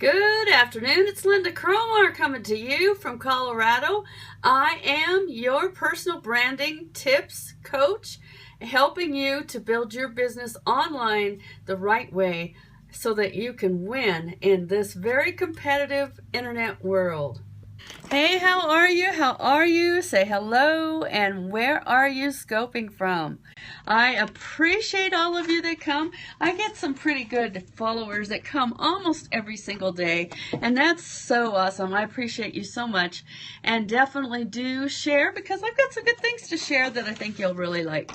Good afternoon. It's Lynda Cromar coming to you from Colorado. I am your personal branding tips coach, helping you to build your business online the right way so that you can win in this very competitive internet world. Hey, how are you? How are you? Say hello, and where are you scoping from? I appreciate all of you that come. I get some pretty good followers that come almost every single day, and that's so awesome. I appreciate you so much, and definitely do share because I've got some good things to share that I think you'll really like.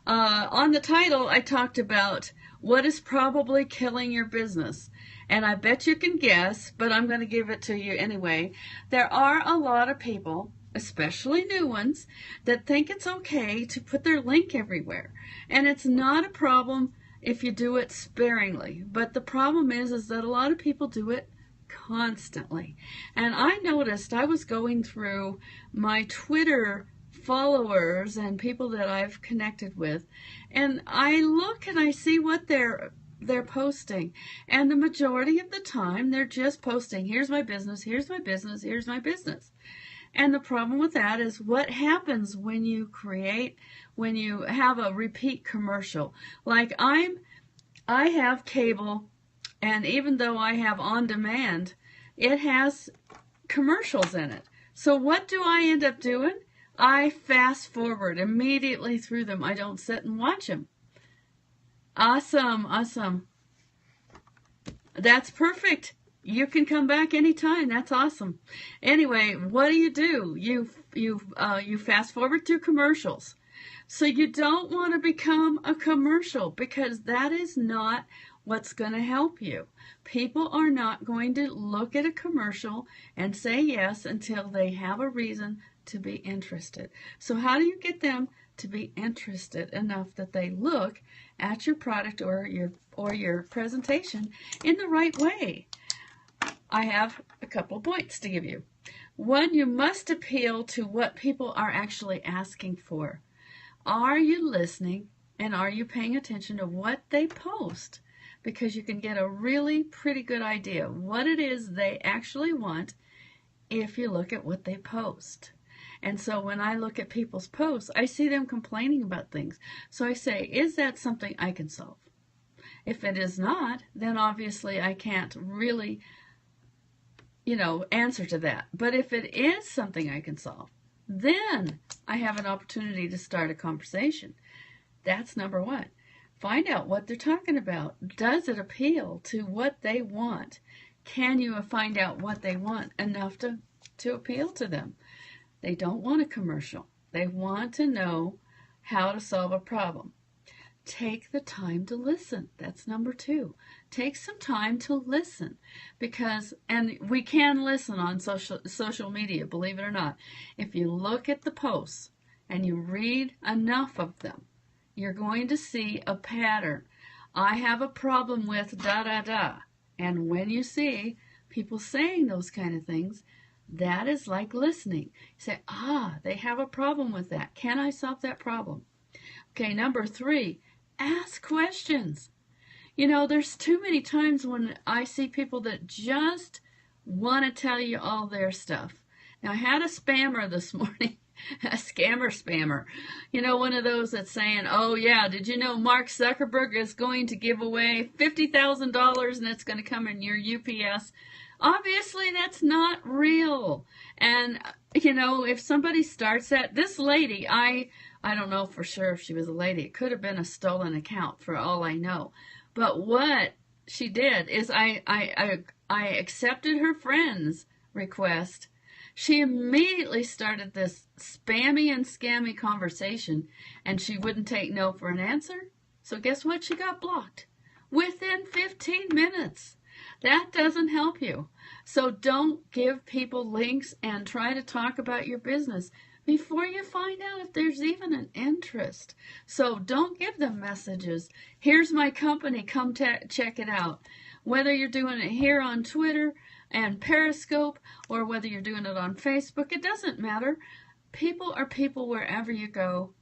On the title, I talked about what is probably killing your business. And I bet you can guess, but I'm going to give it to you anyway. There are a lot of people, especially new ones, that think it's okay to put their link everywhere. And it's not a problem if you do it sparingly. But the problem is that a lot of people do it constantly. And I noticed I was going through my Twitter followers and people that I've connected with, and I look and I see what they're posting, and the majority of the time they're just posting, here's my business, here's my business, here's my business. And the problem with that is what happens when you have a repeat commercial. Like I have cable, and even though I have on demand, it has commercials in it. So what do I end up doing? I fast forward immediately through them. I don't sit and watch them. Awesome. That's perfect. You can come back anytime. That's awesome. Anyway, what do? You fast forward through commercials. So you don't want to become a commercial because that is not what's going to help you. People are not going to look at a commercial and say yes until they have a reason to be interested. So how do you get them to be interested enough that they look at your product or your presentation in the right way? I have a couple of points to give you. One, you must appeal to what people are actually asking for. Are you listening and are you paying attention to what they post? Because you can get a really pretty good idea what it is they actually want if you look at what they post. And so when I look at people's posts, I see them complaining about things. So I say, is that something I can solve? If it is not, then obviously I can't really, answer to that. But if it is something I can solve, then I have an opportunity to start a conversation. That's number one. Find out what they're talking about. Does it appeal to what they want? Can you find out what they want enough to appeal to them? They don't want a commercial. They want to know how to solve a problem. Take the time to listen. That's number two. Take some time to listen and we can listen on social media, believe it or not. If you look at the posts and you read enough of them, you're going to see a pattern. I have a problem with da-da-da. And when you see people saying those kind of things, that is like listening. You say, they have a problem with that. Can I solve that problem? Okay, number three, ask questions. There's too many times when I see people that just want to tell you all their stuff. Now, I had a spammer this morning, a spammer. One of those that's saying, oh yeah, did you know Mark Zuckerberg is going to give away $50,000 and it's going to come in your UPS? Obviously, that's not real. And, if somebody starts that, this lady, I don't know for sure if she was a lady. It could have been a stolen account for all I know. But what she did is I accepted her friend's request. She immediately started this spammy and scammy conversation, and she wouldn't take no for an answer. So guess what? She got blocked within 15 minutes. That doesn't help you. So don't give people links and try to talk about your business before you find out if there's even an interest. So don't give them messages. Here's my company. Come check it out. Whether you're doing it here on Twitter and Periscope or whether you're doing it on Facebook, it doesn't matter. People are people wherever you go,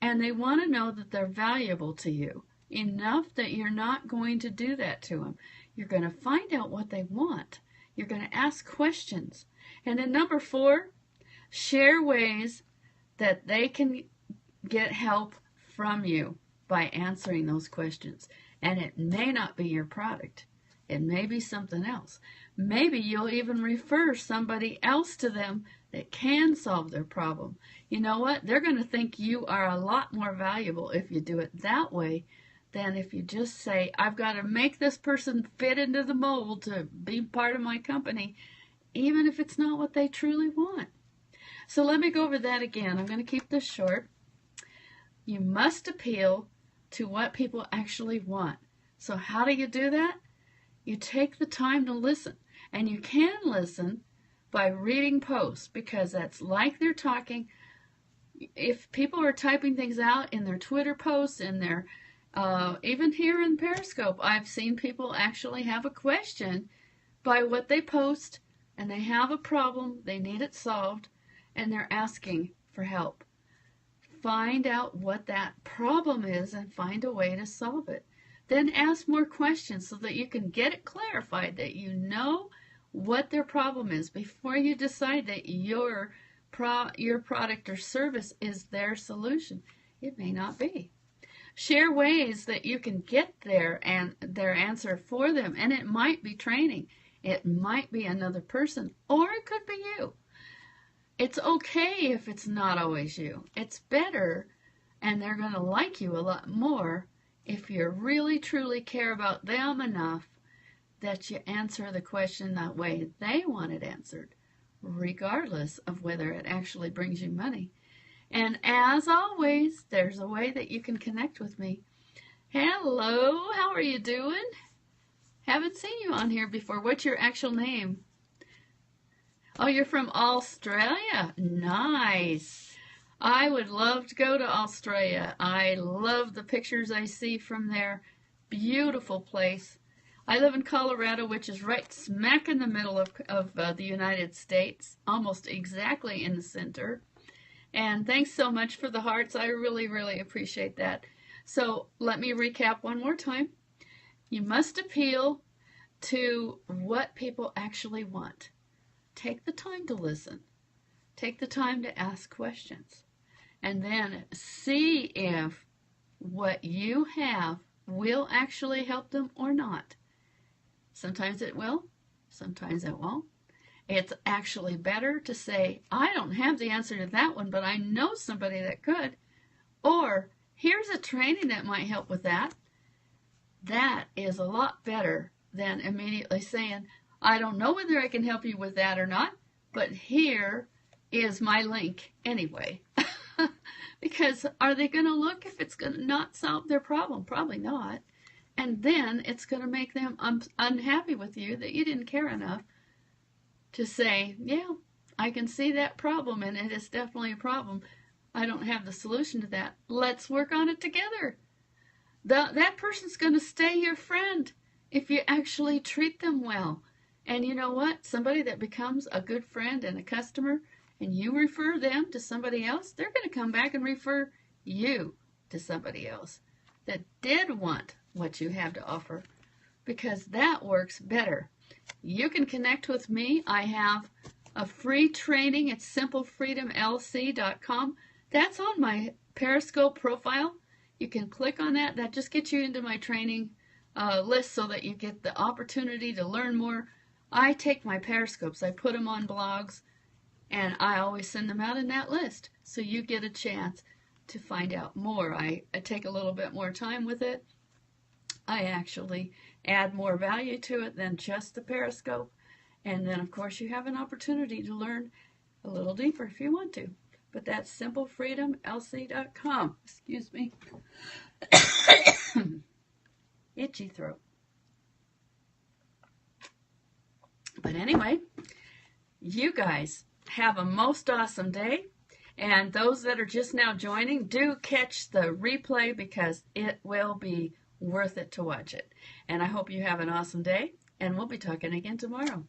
and they want to know that they're valuable to you enough that you're not going to do that to them. You're going to find out what they want. You're going to ask questions. And then number 4, share ways that they can get help from you by answering those questions. And it may not be your product. It may be something else. Maybe you'll even refer somebody else to them that can solve their problem. You know what? They're going to think you are a lot more valuable if you do it that way than if you just say, I've got to make this person fit into the mold to be part of my company, even if it's not what they truly want. So let me go over that again. I'm going to keep this short. You must appeal to what people actually want. So how do you do that? You take the time to listen. And you can listen by reading posts, because that's like they're talking. If people are typing things out in their Twitter posts, in their even here in Periscope, I've seen people actually have a question by what they post, and they have a problem, they need it solved, and they're asking for help. Find out what that problem is and find a way to solve it. Then ask more questions so that you can get it clarified, that you know what their problem is before you decide that your product or service is their solution. It may not be. Share ways that you can get their answer for them, and it might be training. It might be another person, or it could be you. It's okay if it's not always you. It's better, and they're going to like you a lot more if you really truly care about them enough that you answer the question that way they want it answered, regardless of whether it actually brings you money. And as always, there's a way that you can connect with me. Hello, how are you doing? Haven't seen you on here before. What's your actual name? Oh, you're from Australia. Nice. I would love to go to Australia. I love the pictures I see from there. Beautiful place. I live in Colorado, which is right smack in the middle of the United States, almost exactly in the center. And thanks so much for the hearts. I really, really appreciate that. So let me recap one more time. You must appeal to what people actually want. Take the time to listen. Take the time to ask questions. And then see if what you have will actually help them or not. Sometimes it will, sometimes it won't. It's actually better to say, I don't have the answer to that one, but I know somebody that could. Or, here's a training that might help with that. That is a lot better than immediately saying, I don't know whether I can help you with that or not, but here is my link anyway. Because are they going to look if it's going to not solve their problem? Probably not. And then it's going to make them unhappy with you that you didn't care enough to say, yeah, I can see that problem, and it is definitely a problem. I don't have the solution to that. Let's work on it together. That person's going to stay your friend if you actually treat them well. And you know what? Somebody that becomes a good friend and a customer, and you refer them to somebody else, they're going to come back and refer you to somebody else that did want what you have to offer, because that works better. You can connect with me. I have a free training. It's simplefreedomlc.com. That's on my Periscope profile. You can click on that. That just gets you into my training list so that you get the opportunity to learn more. I take my Periscopes, I put them on blogs, and I always send them out in that list. So you get a chance to find out more. I take a little bit more time with it. I actually add more value to it than just the Periscope. And then, of course, you have an opportunity to learn a little deeper if you want to. But that's simplefreedomlc.com. Excuse me. Itchy throat. But anyway, you guys have a most awesome day. And those that are just now joining, do catch the replay because it will be worth it to watch it. And I hope you have an awesome day, and we'll be talking again tomorrow.